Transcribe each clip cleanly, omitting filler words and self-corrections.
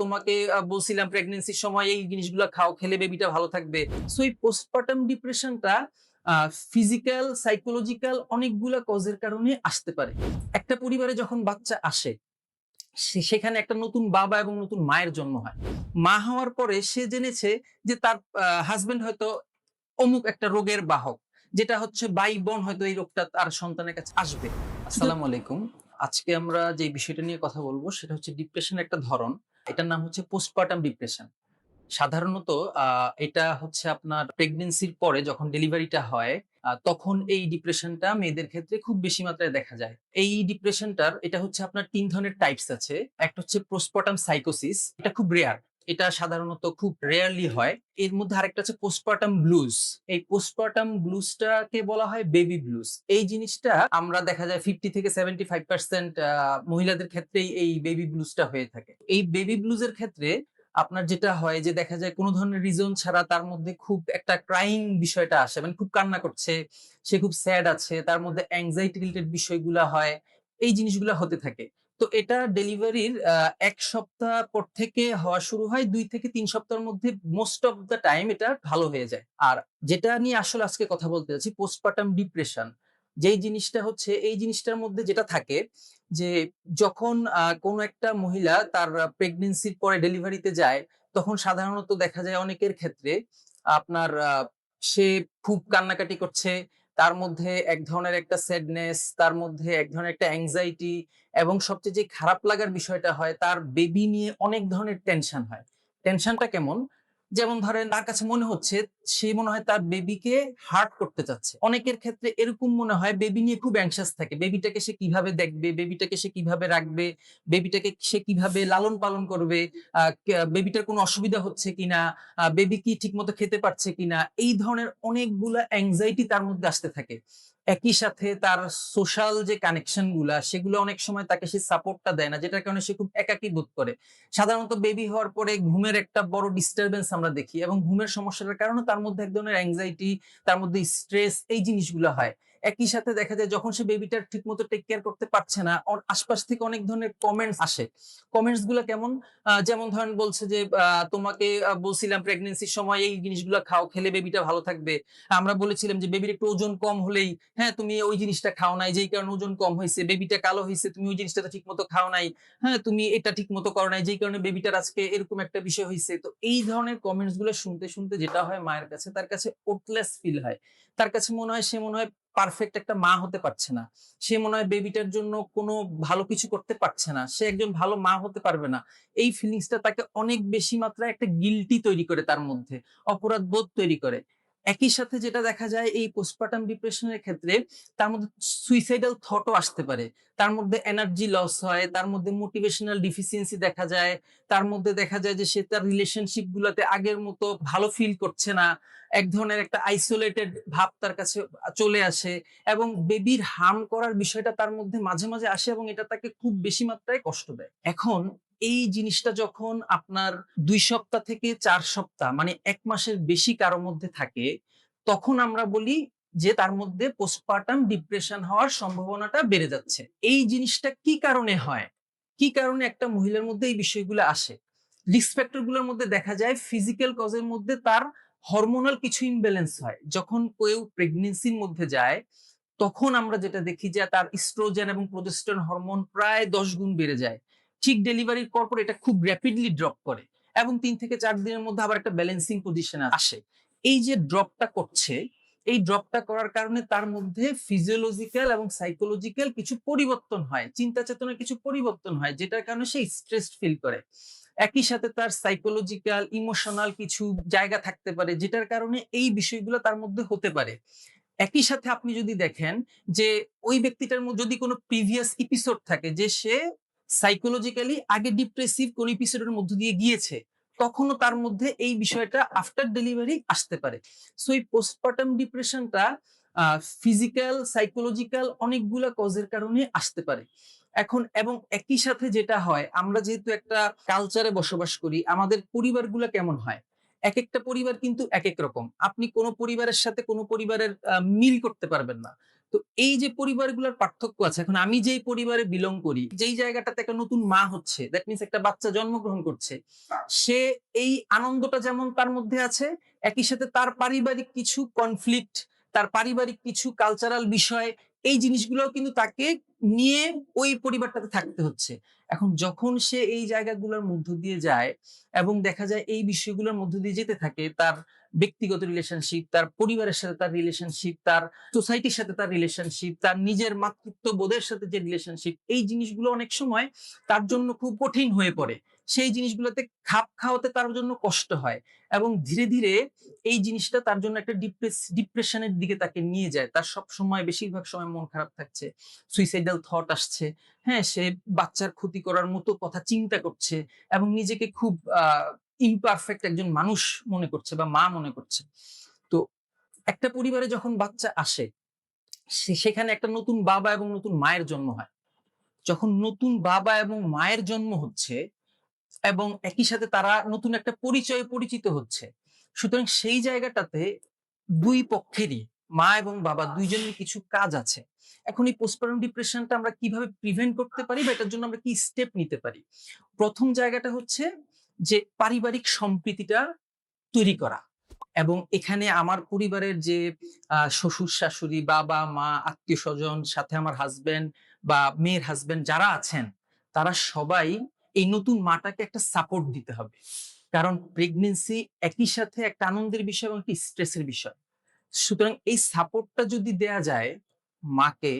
তোমাকে বলছিলাম প্রেগন্যান্সির সময় এই জিনিসগুলো খাও, খেলে বেবিটা ভালো থাকবে। সো এই পোস্টপার্টাম ডিপ্রেশনটা ফিজিক্যাল, সাইকোলজিক্যাল অনেকগুলা কজের কারণে আসতে পারে। একটা পরিবারে যখন বাচ্চা আসে, সেখানে একটা নতুন বাবা এবং নতুন মায়ের জন্ম হয়। মা হওয়ার পরে সে জেনেছে যে তার হাজবেন্ড হয়তো অমুক একটা রোগের বাহক, যেটা হচ্ছে বাই বোন হয়তো এই রোগটা তার সন্তানের কাছে আসবে। আসসালামু আলাইকুম। আজকে আমরা যে বিষয়টা নিয়ে কথা বলবো সেটা হচ্ছে ডিপ্রেশনের একটা ধরন। এটার নাম হচ্ছে পোস্টপার্টাম ডিপ্রেশন। সাধারণত এটা হচ্ছে আপনার প্রেগন্যান্সির পরে যখন ডেলিভারিটা হয়, তখন এই ডিপ্রেশনটা মেয়েদের ক্ষেত্রে খুব বেশি মাত্রায় দেখা যায়। এই ডিপ্রেশনটার এটা হচ্ছে আপনার ৩ ধরনের টাইপস আছে। একটা হচ্ছে পোস্টপার্টাম সাইকোসিস, এটা খুব রেয়ার। এটা সাধারণত খুব রেয়ারলি হয়। এর মধ্যে আরেকটা হচ্ছে পোস্টপার্টাম ব্লুজ। এই পোস্টপার্টাম ব্লুজটাকে বলা হয় বেবি ব্লুজ। এই জিনিসটা আমরা দেখা যায় 50 থেকে 75% মহিলাদের ক্ষেত্রেই এই বেবি ব্লুজটা হয়ে থাকে। এই বেবি ব্লুজের ক্ষেত্রে আপনার যেটা হয় যে দেখা যায় কোনো ধরনের রিজন ছাড়া তার মধ্যে খুব একটা ক্রাইং বিষয়টা আসে, মানে খুব কান্না করছে, সে খুব স্যাড আছে, তার মধ্যে অ্যাংজাইটি রিলেটেড বিষয়গুলা হয়, এই জিনিসগুলা হতে থাকে। তো এটা ডেলিভারির ১ সপ্তাহ পর থেকে হওয়া শুরু হয়, ২ থেকে ৩ সপ্তাহের মধ্যে মোস্ট অফ দ্য টাইম এটা ভালো হয়ে যায়। আর যেটা নিয়ে আসলে আজকে কথা বলতে যাচ্ছি, পোস্টপার্টাম ডিপ্রেশন। যেই জিনিসটা হচ্ছে এই জিনিসটার মধ্যে যেটা থাকে যে যখন কোনো একটা মহিলা তার প্রেগন্যান্সির পরে ডেলিভারিতে যায়, তখন সাধারণত দেখা যায় অনেকের ক্ষেত্রে আপনার সে খুব কান্নাকাটি করছে। তার মধ্যে এক ধরনের একটা স্যাডনেস, তার মধ্যে এক ধরনের একটা অ্যাংজাইটি, এবং সবচেয়ে যে খারাপ লাগার বিষয়টা হয়, তার বেবি নিয়ে অনেক ধরনের টেনশন হয়। টেনশনটা কেমন? যেমন ধরেন তার কাছে মনে হচ্ছে সে মনে হয় তার বেবিকে হার্ট করতে চাচ্ছে। অনেকের ক্ষেত্রে এরকম মনে হয় বেবি নিয়ে খুব অ্যাংশাস থাকে। বেবিটাকে সে কিভাবে দেখবে, বেবিটাকে সে কিভাবে রাখবে, বেবিটাকে সে কিভাবে লালন পালন করবে, বেবিটার কোনো অসুবিধা হচ্ছে কিনা, বেবি কি ঠিকমতো খেতে পারছে কিনা, এই ধরনের অনেকগুলা অ্যাংজাইটি তার মধ্যে আসতে থাকে। একই সাথে তার সোশ্যাল যে কানেকশন গুলা সেগুলো অনেক সময় তাকে সে সাপোর্টটা দেয় না, যেটার কারণে সে খুব একাকী বোধ করে। সাধারণত বেবি হওয়ার পরে ঘুমের একটা বড় ডিস্টারবেন্স আমরা দেখি, এবং ঘুমের সমস্যাটার কারণে তার মধ্যে এক ধরনের অ্যাংজাইটি, তার মধ্যে স্ট্রেস, এই জিনিসগুলো হয়। একই সাথে দেখা যায় যখন সে বেবিটার ঠিকমতো টেক কেয়ার করতে পারছে না, ওর আশপাশ থেকে অনেক ধরনের কমেন্টস আসে। কমেন্টস গুলো কেমন? যেমন ধরেন বলছে যে তোমাকে বলছিলাম প্রেগন্যান্সির সময় এই জিনিসগুলো খাও, খেলে বেবিটা ভালো থাকবে। আমরা বলেছিলাম যে বেবির একটু ওজন কম হলেই, হ্যাঁ তুমি ওই জিনিসটা খাও নাই, যেই কারণে ওজন কম হয়েছে। বেবিটা কালো হয়েছে, তুমি ওই জিনিসটা ঠিক মতো খাও নাই। হ্যাঁ তুমি এটা ঠিক মতো করো নাই, যেই কারণে বেবিটার আজকে এরকম একটা বিষয় হয়েছে। তো এই ধরনের কমেন্টস গুলো শুনতে শুনতে যেটা হয় মায়ের কাছে, তার কাছে ওটলেস ফিল হয়। তার কাছে মনে হয় সে মনে হয় পারফেক্ট একটা মা হতে পারছে না। সে মনে হয় বেবিটার জন্য কোনো ভালো কিছু করতে পারছে না, সে একজন ভালো মা হতে পারবে না। এই ফিলিংসটা তাকে অনেক বেশি মাত্রায় একটা গিল্টি তৈরি করে, তার মধ্যে অপরাধ বোধ তৈরি করে। একই সাথে যেটা দেখা যায় এই পোস্টপার্টাম ডিপ্রেশনের ক্ষেত্রে, তার মধ্যে সুইসাইডাল থটও আসতে পারে। তার মধ্যে এনার্জি লস হয়, তার মধ্যে মোটিভেশনাল ডিফিসিয়েন্সি দেখা যায়, তার মধ্যে দেখা যায় যে সে তার রিলেশনশিপ গুলাতে আগের মতো ভালো ফিল করছে না। এক ধরনের একটা আইসোলেটেড ভাব তার কাছে চলে আসে, এবং বেবির হার্ম করার বিষয়টা তার মধ্যে মাঝে মাঝে আসে, এবং এটা তাকে খুব বেশি মাত্রায় কষ্ট দেয়। এখন এই জিনিসটা যখন আপনার ২ সপ্তাহ থেকে ৪ সপ্তাহ, মানে ১ মাসের বেশি কারো মধ্যে থাকে, তখন আমরা বলি যে তার মধ্যে পোস্টপার্টাম ডিপ্রেশন হওয়ার সম্ভাবনাটা বেড়ে যাচ্ছে। এই জিনিসটা কি কারণে হয়? কি কারণে একটা মহিলার মধ্যে এই বিষয়গুলো আসে? রিস্ক ফ্যাক্টর গুলোর মধ্যে দেখা যায় ফিজিক্যাল কজের মধ্যে তার হরমোনাল কিছু ইমব্যালেন্স হয়। যখন কেউ প্রেগন্যান্সির মধ্যে যায়, তখন আমরা যেটা দেখি যে তার ইস্ট্রোজেন এবং প্রোজেস্টেরন হরমোন প্রায় ১০ গুণ বেড়ে যায়। ঠিক ডেলিভারির পর এটা খুব র‍্যাপিডলি ড্রপ করে, এবং ৩ থেকে ৪ দিনের মধ্যে আবার একটা ব্যালেন্সিং পজিশনে আসে। এই যে ড্রপটা করছে, এই ড্রপটা করার কারণে তার মধ্যে ফিজিওলজিক্যাল এবং সাইকোলজিক্যাল কিছু পরিবর্তন হয়। চিন্তা চেতনার কিছু পরিবর্তন হয়, যেটার কারণে সে স্ট্রেসড ফিল করে। একই সাথে তার সাইকোলজিক্যাল, ইমোশনাল কিছু জায়গা থাকতে পারে, যেটার কারণে এই বিষয়গুলো তার মধ্যে হতে পারে। একই সাথে আপনি যদি দেখেন যে ওই ব্যক্তিটার মধ্যে যদি কোনো প্রিভিয়াস এপিসোড থাকে, যে সে সাইকোলজিক্যালি আগে ডিপ্রেসিভ কোন এপিসোডের মধ্য দিয়ে গিয়েছে, তখনও তার মধ্যে এই বিষয়টা আফটার ডেলিভারি আসতে পারে। সো এই পোস্টপার্টাম ডিপ্রেশনটা ফিজিক্যাল, সাইকোলজিক্যাল অনেকগুলা কজের কারণে আসতে পারে। এখন এবং একই সাথে যেটা হয়, আমরা যেহেতু একটা কালচারে বসবাস করি, আমাদের পরিবারগুলা কেমন হয়? একেকটা পরিবার কিন্তু একেক রকম। আপনি কোন পরিবারের সাথে কোন পরিবারের মিল করতে পারবেন না। তো এই যে পরিবারগুলোর পার্থক্য আছে, এখন আমি যেই পরিবারে বিলং করি, যেই জায়গাটাতে একটা নতুন মা হচ্ছে, দ্যাট মিনস একটা বাচ্চা জন্মগ্রহণ করছে, সে এই আনন্দটা যেমন তার মধ্যে আছে, একই সাথে তার পারিবারিক কিছু কনফ্লিক্ট, তার পারিবারিক কিছু কালচারাল বিষয়, এই জিনিসগুলোও কিন্তু তাকে নিয়ে ওই পরিবারটাতে থাকতে হচ্ছে। এখন যখন সে এই জায়গাগুলোর মধ্য দিয়ে যায় এবং দেখা যায় এই বিষয়গুলোর মধ্য দিয়ে যেতে থাকে, তার ব্যক্তিগত রিলেশনশিপ, তার পরিবারের সাথে তার রিলেশনশিপ, তার সোসাইটির সাথে তার রিলেশনশিপ, তার নিজের মাতৃত্ব বোধের সাথে যে রিলেশনশিপ, এই জিনিসগুলো অনেক সময় তার জন্য খুব কঠিন হয়ে পড়ে। সেই জিনিসগুলোতে খাপ খাওয়াতে তার জন্য কষ্ট হয় এবং ধীরে ধীরে এই জিনিসটা তার জন্য একটা ডিপ্রেশনের দিকে তাকে নিয়ে যায়। তার সব সময় বেশিরভাগ সময় মন খারাপ থাকছে, সুইসাইডাল থট আসছে, হ্যাঁ, সে বাচ্চার ক্ষতি করার মতো কথা চিন্তা করছে এবং নিজেকে খুব ইমপারফেক্ট একজন মানুষ মনে করছে বা মা মনে করছে। তো একটা পরিবারে যখন বাচ্চা আসে, সেখানে একটা নতুন বাবা এবং নতুন মায়ের জন্ম হয়। যখন নতুন বাবা এবং মায়ের জন্ম হচ্ছে এবং একই সাথে তারা নতুন একটা পরিচয়ে পরিচিত হচ্ছে, সুতরাং সেই জায়গাটাতে দুই পক্ষেরই, মা এবং বাবা দুইজনের কিছু কাজ আছে। এখন এই পোস্টপার্টাম ডিপ্রেশনটা আমরা কিভাবে প্রিভেন্ট করতে পারি বা এটার জন্য আমরা কি স্টেপ নিতে পারি? প্রথম জায়গাটা হচ্ছে যে পারিবারিক সম্প্রীতিটা তৈরি করা। এবং এখানে আমার পরিবারের যে শ্বশুর শাশুড়ি, বাবা মা, আত্মীয় স্বজন, সাথে আমার হাজবেন্ড বা মেয়ের হাজবেন্ড যারা আছেন, তারা সবাই এই নতুন মাটাকে একটা সাপোর্ট দিতে হবে। কারণ প্রেগনেন্সি একই সাথে একটা আনন্দের বিষয় এবং একটা স্ট্রেসের বিষয়। সুতরাং এই সাপোর্টটা যদি দেয়া যায় মাকে,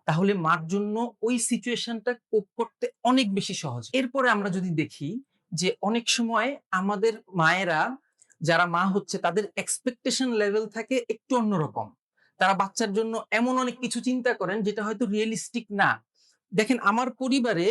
তাহলে মার জন্য ওই সিচুয়েশনটা কোপ করতে অনেক বেশি সহজ। এরপরে আমরা যদি দেখি যে অনেক সময় আমাদের মায়েরা, যারা মা হচ্ছে, তাদের এক্সপেকটেশন লেভেল থাকে একটু অন্যরকম। তারা বাচ্চার জন্য এমন অনেক কিছু চিন্তা করেন যেটা হয়তো রিয়েলিস্টিক না। দেখেন, আমার পরিবারে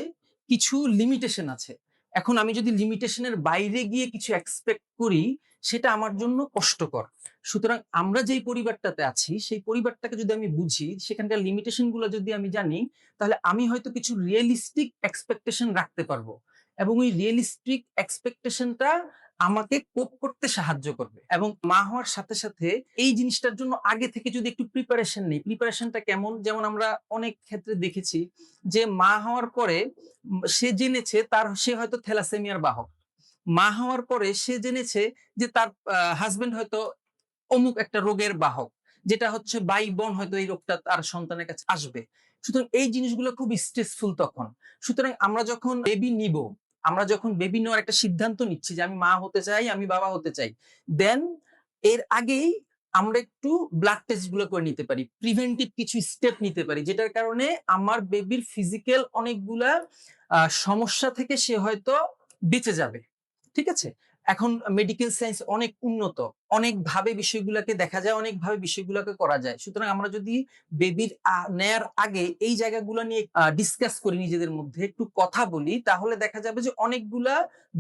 কিছু লিমিটেশন আছে। এখন আমি যদি লিমিটেশনের বাইরে গিয়ে কিছু এক্সপেক্ট করি, সেটা আমার জন্য কষ্টকর। সুতরাং আমরা যেই পরিবারটাতে আছি, সেই পরিবারটাকে যদি আমি বুঝি, সেখানকার লিমিটেশন গুলো যদি আমি জানি, তাহলে আমি হয়তো কিছু রিয়েলিস্টিক এক্সপেকটেশন রাখতে পারবো এবং ওই রিয়েলিস্টিক এক্সপেকটেশনটা আমাকে কোপ করতে সাহায্য করবে। এবং মা হওয়ার সাথে সাথে এই জিনিসটার জন্য আগে থেকে যদি একটু প্রিপারেশন নেই, প্রিপারেশনটা কেমন, যেমন আমরা অনেক ক্ষেত্রে দেখেছি যে মা হওয়ার পরে সে জেনেছে সে হয়তো থ্যালাসেমিয়ার বাহক। মা হওয়ার পরে সে জেনেছে যে তার হাজবেন্ড হয়তো অমুক একটা রোগের বাহক, যেটা হচ্ছে বাই বোন হয়তো এই রোগটা তার সন্তানের কাছে আসবে। সুতরাং এই জিনিসগুলো খুব স্ট্রেসফুল তখন। সুতরাং আমরা যখন বেবি নিব, আমরা যখন বেবি নেওয়ার একটা সিদ্ধান্ত নিচ্ছি যে আমি মা হতে চাই, আমি বাবা হতে চাই, দেন এর আগেই আমরা একটু ব্লাড টেস্ট গুলো করে নিতে পারি, প্রিভেন্টিভ কিছু স্টেপ নিতে পারি, যেটার কারণে আমার বেবির ফিজিক্যাল অনেকগুলা সমস্যা থেকে সে হয়তো বেঁচে যাবে। ঠিক আছে? এখন মেডিকেল সায়েন্স অনেক উন্নত, অনেকভাবে বিষয়গুলোকে দেখা যায়, অনেকভাবে বিষয়গুলোকে করা যায়। সুতরাং আমরা যদি বেবির নেয়ার আগে এই জায়গাগুলো নিয়ে ডিসকাস করি, নিজেদের মধ্যে একটু কথা বলি, তাহলে দেখা যাবে যে অনেকগুলা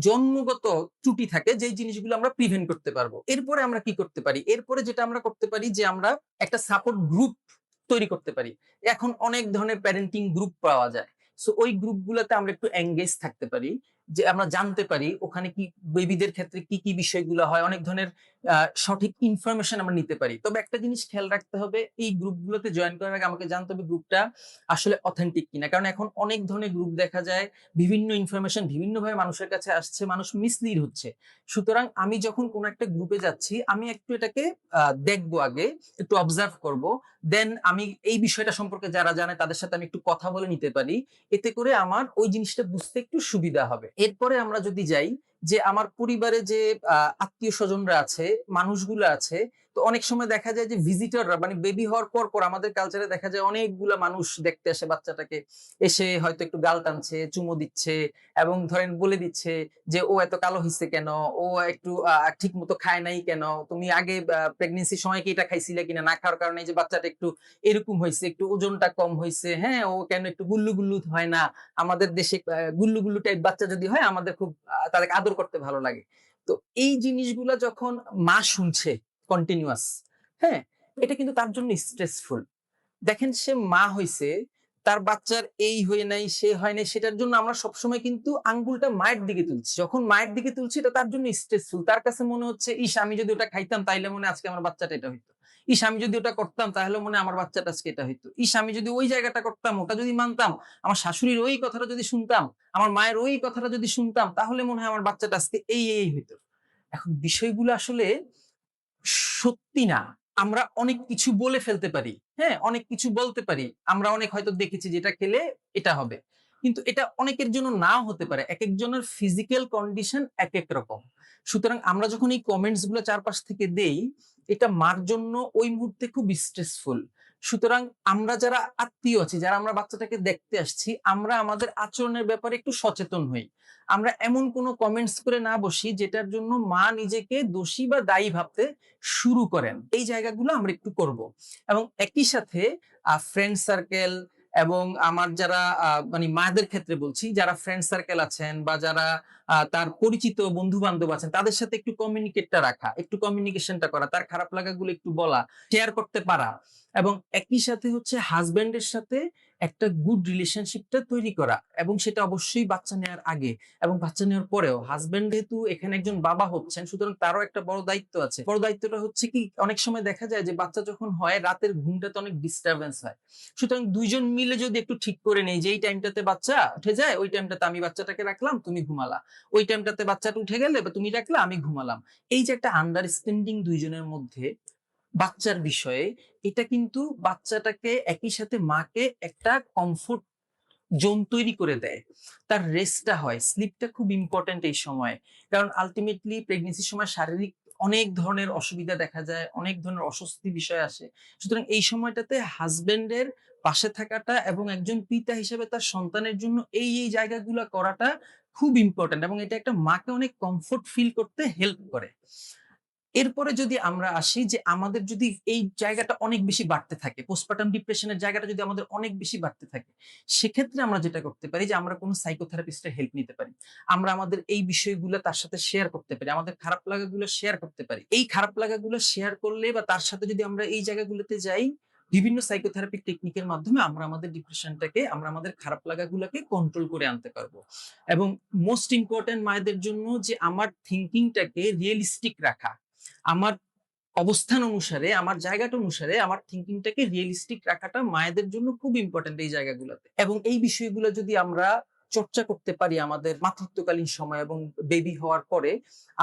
জন্মগত ত্রুটি থাকে, যেই জিনিসগুলো আমরা প্রিভেন্ট করতে পারবো। এরপরে আমরা কি করতে পারি? এরপরে যেটা আমরা করতে পারি যে আমরা একটা সাপোর্ট গ্রুপ তৈরি করতে পারি। এখন অনেক ধরনের প্যারেন্টিং গ্রুপ পাওয়া যায়। সো ওই গ্রুপগুলোতে আমরা একটু এনগেজ থাকতে পারি, যে আমরা জানতে পারি ওখানে কি বেবিদের ক্ষেত্রে কি কি বিষয়গুলো হয়, অনেক ধরনের সঠিক ইনফরমেশন আমরা নিতে পারি। তবে একটা জিনিস খেয়াল রাখতে হবে, এই গ্রুপগুলোতে জয়েন করার আগে আমাকে জানতে হবে গ্রুপটা আসলে অথেন্টিক কিনা। কারণ এখন অনেক ধরনের গ্রুপ দেখা যায়, বিভিন্ন ইনফরমেশন বিভিন্নভাবে মানুষের কাছে আসছে, মানুষ মিসলিড হচ্ছে। সুতরাং আমি যখন কোনো একটা গ্রুপে যাচ্ছি, আমি একটু এটাকে দেখবো, আগে একটু অবজার্ভ করব, দেন আমি এই বিষয়টা সম্পর্কে যারা জানে তাদের সাথে আমি একটু কথা বলে নিতে পারি। এতে করে আমার ওই জিনিসটা বুঝতে একটু সুবিধা হবে। এরপরে আমরা যদি যাই যে আমার পরিবারে যে আত্মীয় স্বজনরা আছে, মানুষগুলো আছে, তো অনেক সময় দেখা যায় যে ভিজিটররা, মানে বেবি হওয়ার পর পর আমাদের কালচারে দেখা যায় অনেকগুলা মানুষ দেখতে আসে বাচ্চাটাকে, এসে হয়তো একটু গাল টানছে, চুমো দিচ্ছে এবং ধরেন বলে দিচ্ছে যে ও এত কালো হইছে কেন, ও একটু ঠিক মতো খায় নাই কেন, তুমি আগে প্রেগনেন্সির সময় কি এটা খাইছিলে কিনা, না খাওয়ার কারণে যে বাচ্চাটা একটু এরকম হয়েছে, একটু ওজনটা কম হয়েছে, হ্যাঁ, ও কেন একটু গুল্লু গুল্লু হয় না। আমাদের দেশে গুল্লু গুল্লু টাইপ বাচ্চা যদি হয়, আমাদের খুব তাদেরকে আদর করতে ভালো লাগে। তো এই জিনিসগুলা যখন মা শুনছে কন্টিনিউয়াস, হ্যাঁ, এটা কিন্তু তার জন্য স্ট্রেসফুল। দেখেন, সে মা হইছে, তার বাচ্চার এই হয়ে নাই, সে হয় নাই, সেটার জন্য আমরা সবসময় কিন্তু আঙ্গুলটা মায়ের দিকে তুলছি। যখন মায়ের দিকে তুলছি, এটা তার জন্য স্ট্রেসফুল। তার কাছে মনে হচ্ছে, ইস, আমি যদি ওটা খাইতাম তাইলে মনে হয় আজকে আমার বাচ্চাটা এটা হইতো। ইস আমি যদি ওটা করতাম তাহলে মনে হয় আমার বাচ্চাটা আজকে এটা হইতো। ইস আমি যদি ওই জায়গাটা করতাম, ওটা যদি মানতাম, আমার শাশুড়ির ওই কথাটা যদি শুনতাম, আমার মায়ের ওই কথাটা যদি শুনতাম, তাহলে মনে হয় আমার বাচ্চাটা আজকে এই হইতো। এখন বিষয়গুলো আসলে সত্যি না। আমরা অনেক কিছু বলে ফেলতে পারি। হ্যাঁ? অনেক কিছু বলতে পারি। আমরা অনেক হয়তো দেখেছি যে এটা খেলে এটা হবে। কিন্তু এটা অনেকের জন্য নাও হতে পারে। একেকজনের ফিজিক্যাল কন্ডিশন একেক রকম। সুতরাং আমরা যখন এই কমেন্টস গুলো চারপাশ থেকে দেই, এটা মার জন্য ওই মুহূর্তে খুব স্ট্রেসফুল। সুতরাং আমরা যারা আত্মীয় আছি, যারা আমরা বাচ্চাটাকে দেখতে আসছি, আমরা আমাদের আচরণের ব্যাপারে একটু সচেতন হই। আমরা এমন কোনো কমেন্টস করে না বসি যেটার জন্য মা নিজেকে দোষী বা দায়ী ভাবতে শুরু করেন। এই জায়গাগুলো আমরা একটু করব। এবং একই সাথে ফ্রেন্ড সার্কেল এবং আমার যারা মানে মায়েদের ক্ষেত্রে বলছি, যারা ফ্রেন্ড সার্কেল আছেন বা যারা তার পরিচিত বন্ধু-বান্ধব আছেন, তাদের সাথে একটু কমিউনিকেটটা রাখা, একটু কমিউনিকেশনটা করা, তার খারাপ লাগাগুলো একটু বলা, শেয়ার করতে পারা এবং একই সাথে হচ্ছে হাসব্যান্ডের সাথে একটা গুড রিলেশনশিপটা তৈরি করা এবং সেটা অবশ্যই বাচ্চা নেওয়ার আগে এবং বাচ্চা নেওয়ার পরেও। হাসব্যান্ড যেহেতু এখানে একজন বাবা হচ্ছেন, সুতরাং তারও একটা বড় দায়িত্ব আছে। বড় দায়িত্বটা হচ্ছে কি, অনেক সময় দেখা যায় যে বাচ্চা যখন হয় রাতের ঘুমটাতে অনেক ডিস্টারবেন্স হয়। সুতরাং দুইজন মিলে যদি একটু ঠিক করে নেই যে এই টাইমটাতে বাচ্চা উঠে যায়, ওই টাইমটাতে আমি বাচ্চাটাকে রাখলাম, তুমি ঘুমালা, ওই টাইমটাতে বাচ্চাটা উঠে গেলে বা তুমি রাখলে আমি ঘুমালাম, এই যে একটা আন্ডারস্ট্যান্ডিং দুইজনের মধ্যে বাচ্চার বিষয়ে, এটা কিন্তু বাচ্চাটাকে একই সাথে মাকে একটা কমফোর্ট জোন তৈরি করে দেয়। তার রেস্টটা হয়, স্লিপটা খুব ইম্পর্টেন্ট এই সময়। কারণ আলটিমেটলি প্রেগন্যান্সির সময় শারীরিক অনেক ধরনের অসুবিধা দেখা যায়, অনেক ধরনের অস্বস্তি বিষয় আসে। সুতরাং এই সময়টাতে হাসব্যান্ডের পাশে থাকাটা এবং একজন পিতা হিসেবে তার সন্তানের জন্য এই জায়গাগুলো করাটা খুব ইম্পর্টেন্ট এবং এটা একটা মাকে অনেক কমফোর্ট ফিল করতে হেল্প করে। এরপরে যদি আমরা আসি যে আমাদের যদি এই জায়গাটা অনেক বেশি বাড়তে থাকে, পোস্টপার্টাম ডিপ্রেশনের জায়গাটা যদি আমাদের অনেক বেশি বাড়তে থাকে, সেক্ষেত্রে আমরা যেটা করতে পারি যে আমরা কোনো সাইকোথেরাপিস্টের হেল্প নিতে পারি। আমরা আমাদের এই বিষয়গুলো তার সাথে শেয়ার করতে পারি। আমাদের খারাপ লাগাগুলো শেয়ার করতে পারি। এই খারাপ লাগাগুলো শেয়ার করলে বা তার সাথে যদি আমরা এই জায়গাগুলোতে যাই, বিভিন্ন সাইকোথেরাপিক টেকনিকের মাধ্যমে আমরা আমাদের ডিপ্রেশনটাকে, আমরা আমাদের খারাপ লাগাগুলোকে কন্ট্রোল করে আনতে পারবো। এবং মোস্ট ইম্পোর্টেন্ট মায়েদের জন্য যে আমার থিংকিংটাকে রিয়েলিস্টিক রাখা। আমার অবস্থান অনুসারে, আমার জায়গাটা অনুসারে আমার থিংকিংটাকে রিয়েলিস্টিক রাখাটা মায়েদের জন্য খুব ইম্পর্টেন্ট এই জায়গাগুলোতে। এবং এই বিষয়গুলো যদি আমরা চর্চা করতে পারি আমাদের মাতৃত্বকালীন সময় এবং বেবি হওয়ার পরে,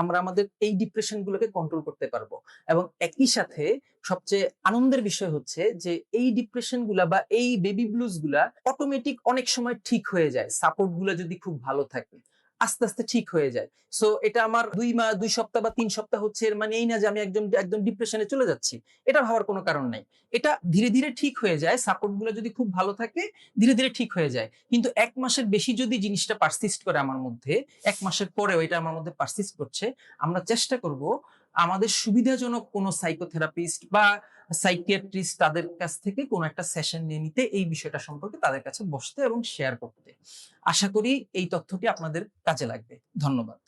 আমরা আমাদের এই ডিপ্রেশন গুলোকে কন্ট্রোল করতে পারবো। এবং একই সাথে সবচেয়ে আনন্দের বিষয় হচ্ছে যে এই ডিপ্রেশন গুলা বা এই বেবি ব্লুজ গুলা অটোমেটিক অনেক সময় ঠিক হয়ে যায়, সাপোর্ট গুলা যদি খুব ভালো থাকে, আস্তে আস্তে ঠিক হয়ে যায়। সো এটা আমার ২ মাস ২ সপ্তাহ বা ৩ সপ্তাহ হচ্ছে, এর মানে এই না যে আমি একদম ডিপ্রেশনে চলে যাচ্ছি। এটা ভাবার কোনো কারণ নাই। এটা ধীরে ঠিক হয়ে যায়। সাপোর্ট গুলো যদি খুব ভালো থাকে, ধীরে ঠিক হয়ে যায়। কিন্তু ১ মাসের বেশি যদি জিনিসটা পারসিস্ট করে আমার মধ্যে, ১ মাসের পরেও এটা আমার মধ্যে পারসিস্ট করছে, আমরা চেষ্টা করব আমাদের সুবিধাজনক কোনো সাইকোথেরাপিস্ট বা সাইকিয়াট্রিস্ট তাদের কাছ থেকে কোনো একটা সেশন নিয়ে নিতে, এই বিষয়টা সম্পর্কে তাদের কাছে বসতে এবং শেয়ার করতে। আশা করি এই তথ্যটি আপনাদের কাজে লাগবে। ধন্যবাদ।